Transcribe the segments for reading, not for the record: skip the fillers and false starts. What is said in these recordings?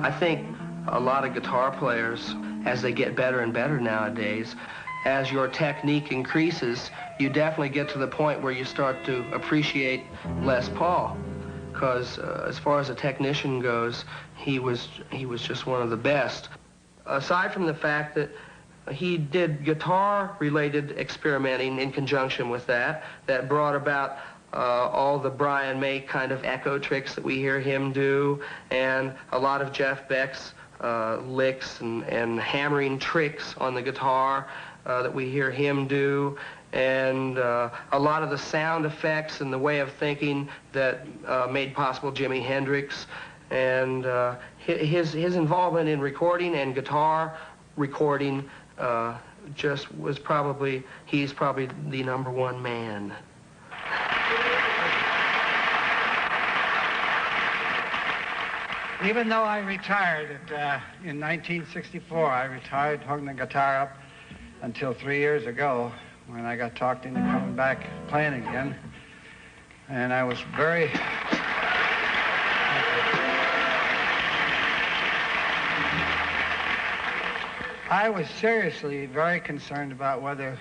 I think a lot of guitar players, as they get better and better nowadays, as your technique increases, you definitely get to the point where you start to appreciate Les Paul. Because as far as a technician goes, he was just one of the best. Aside from the fact that he did guitar-related experimenting in conjunction with that brought about all the Brian May kind of echo tricks that we hear him do, and a lot of Jeff Beck's licks and hammering tricks on the guitar that we hear him do, and a lot of the sound effects and the way of thinking that made possible Jimi Hendrix, and his involvement in recording and guitar recording just was probably, he's probably the #1 man. Even though I retired in 1964, I retired, hung the guitar up until 3 years ago when I got talked into coming back playing again. And I was very... I was seriously very concerned about whether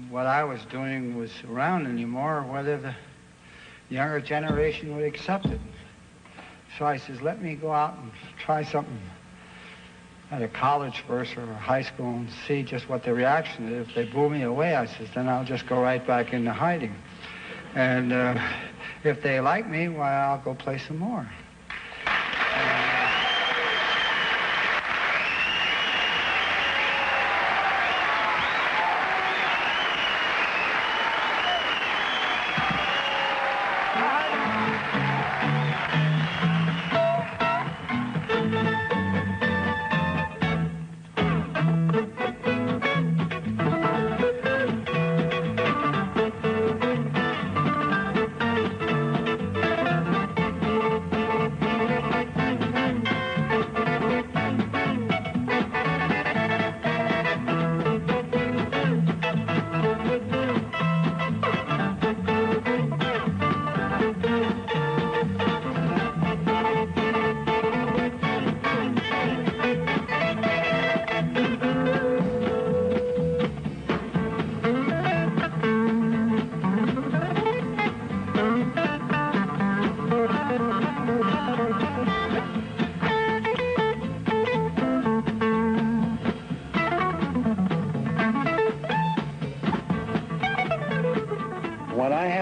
what I was doing was around anymore or whether the younger generation would accept it. So I says, let me go out and try something at a college first or a high school and see just what the reaction is. If they boo me away, I says, then I'll just go right back into hiding. And if they like me, why, I'll go play some more.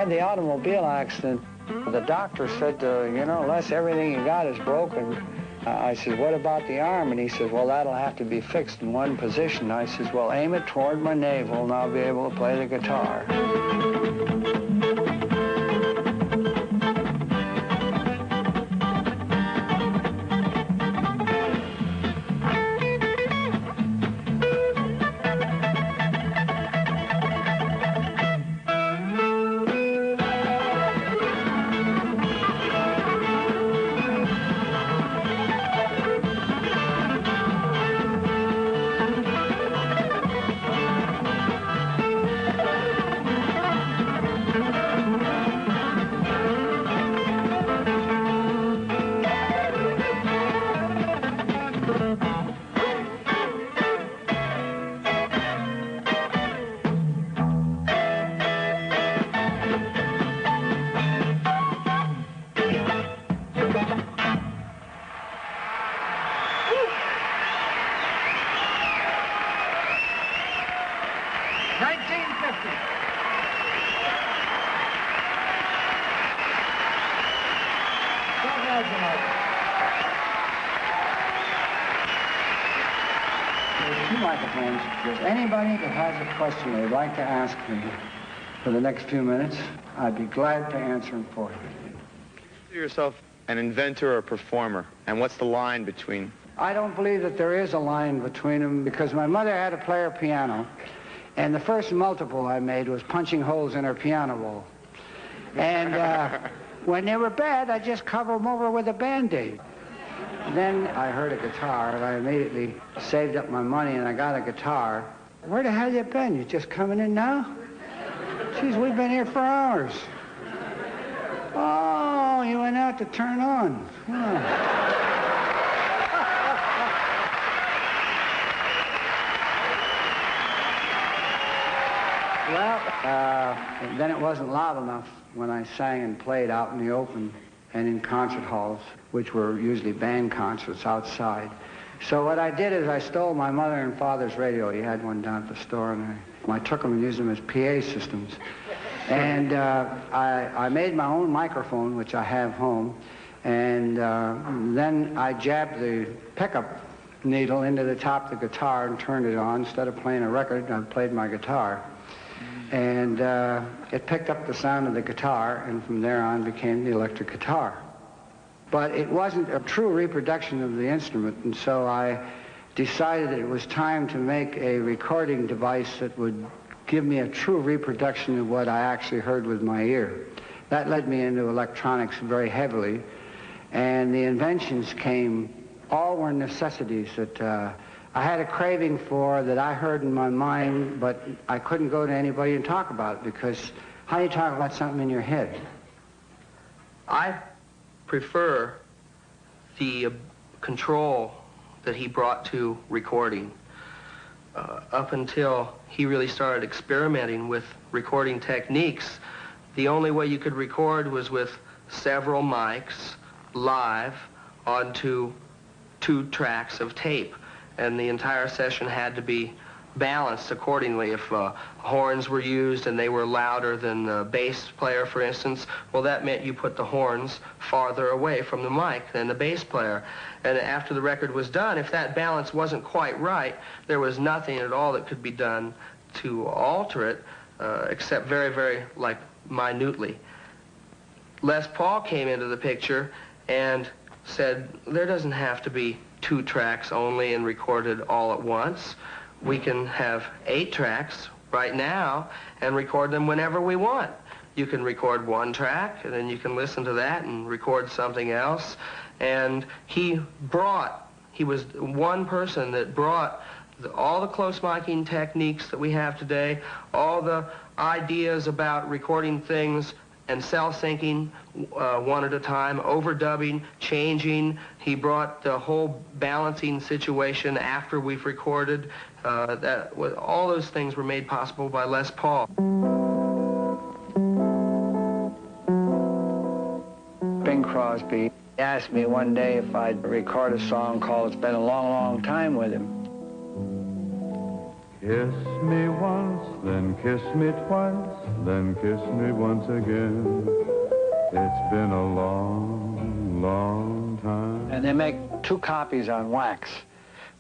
The automobile accident, the doctor said, you know, Les, everything you got is broken. I said, what about the arm? And he said, well, that'll have to be fixed in one position. I said, well, aim it toward my navel and I'll be able to play the guitar. Anybody that has a question they'd like to ask me for the next few minutes, I'd be glad to answer them for you. Consider yourself an inventor or a performer, and what's the line between? I don't believe that there is a line between them because my mother had a player piano, and the first multiple I made was punching holes in her piano roll. And when they were bad, I just covered them over with a Band-Aid. Then I heard a guitar, and I immediately saved up my money, and I got a guitar. Where the hell you been? You just coming in now? Geez, we've been here for hours. Oh, you went out to turn on. Oh. Well, then it wasn't loud enough when I sang and played out in the open and in concert halls, which were usually band concerts outside. So what I did is I stole my mother and father's radio. He had one down at the store, and I took them and used them as PA systems. And I made my own microphone, which I have home, and then I jabbed the pickup needle into the top of the guitar and turned it on. Instead of playing a record, I played my guitar. And it picked up the sound of the guitar, and from there on became the electric guitar. But it wasn't a true reproduction of the instrument, and so I decided that it was time to make a recording device that would give me a true reproduction of what I actually heard with my ear. That led me into electronics very heavily, and the inventions came, all were necessities that I had a craving for, that I heard in my mind, but I couldn't go to anybody and talk about it, because how do you talk about something in your head? I prefer the control that he brought to recording. Up until he really started experimenting with recording techniques, the only way you could record was with several mics live onto 2 tracks of tape, and the entire session had to be balanced accordingly. If horns were used and they were louder than the bass player, for instance, well, that meant you put the horns farther away from the mic than the bass player. And after the record was done, if that balance wasn't quite right, there was nothing at all that could be done to alter it, except very, very, minutely. Les Paul came into the picture and said, there doesn't have to be 2 tracks only and recorded all at once. We can have 8 tracks right now and record them whenever we want. You can record 1 track, and then you can listen to that and record something else. And he was one person that brought all the close miking techniques that we have today, all the ideas about recording things and cell syncing one at a time, overdubbing, changing. He brought the whole balancing situation after we've recorded. All those things were made possible by Les Paul. Bing Crosby asked me one day if I'd record a song called It's Been a Long, Long Time with Him. Kiss me once, then kiss me twice, then kiss me once again. It's been a long, long time. And they make 2 copies on wax.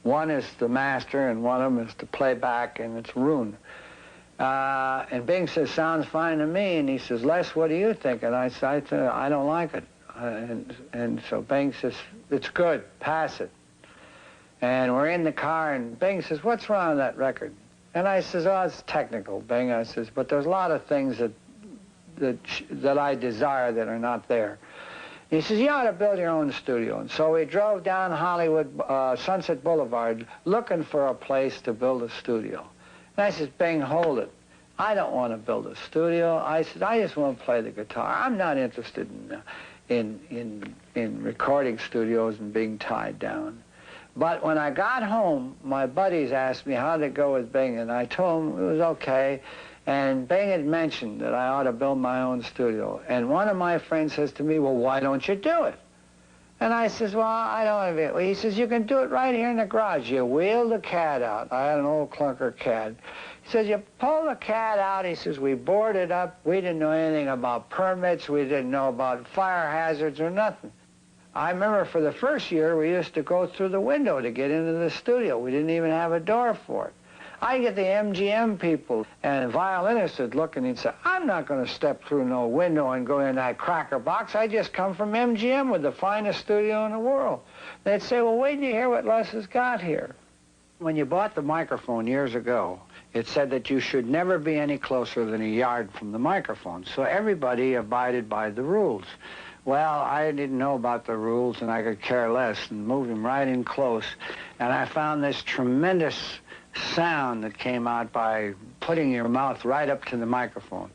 One is the master, and one of them is the playback, and it's ruined. And Bing says, sounds fine to me. And he says, Les, what do you think? And I said, I don't like it. And so Bing says, it's good, pass it. And we're in the car, and Bing says, what's wrong with that record? And I says, oh, it's technical, Bing. I says, but there's a lot of things that I desire that are not there. He says, you ought to build your own studio. And so we drove down Hollywood, Sunset Boulevard, looking for a place to build a studio. And I says, Bing, hold it. I don't want to build a studio. I said, I just want to play the guitar. I'm not interested in recording studios and being tied down. But when I got home, my buddies asked me how'd it go with Bing, and I told them it was okay. And Bing had mentioned that I ought to build my own studio. And one of my friends says to me, well, why don't you do it? And I says, well, I don't want to be. Well, he says, you can do it right here in the garage. You wheel the CAD out. I had an old clunker CAD. He says, you pull the CAD out. He says, we board it up. We didn't know anything about permits. We didn't know about fire hazards or nothing. I remember for the first year, we used to go through the window to get into the studio. We didn't even have a door for it. I get the MGM people, and the violinist would look and he'd say, I'm not going to step through no window and go in that cracker box. I just come from MGM with the finest studio in the world. They'd say, well, wait till you hear what Les has got here. When you bought the microphone years ago, it said that you should never be any closer than a yard from the microphone. So everybody abided by the rules. Well, I didn't know about the rules, and I could care less, and moved him right in close. And I found this tremendous sound that came out by putting your mouth right up to the microphone.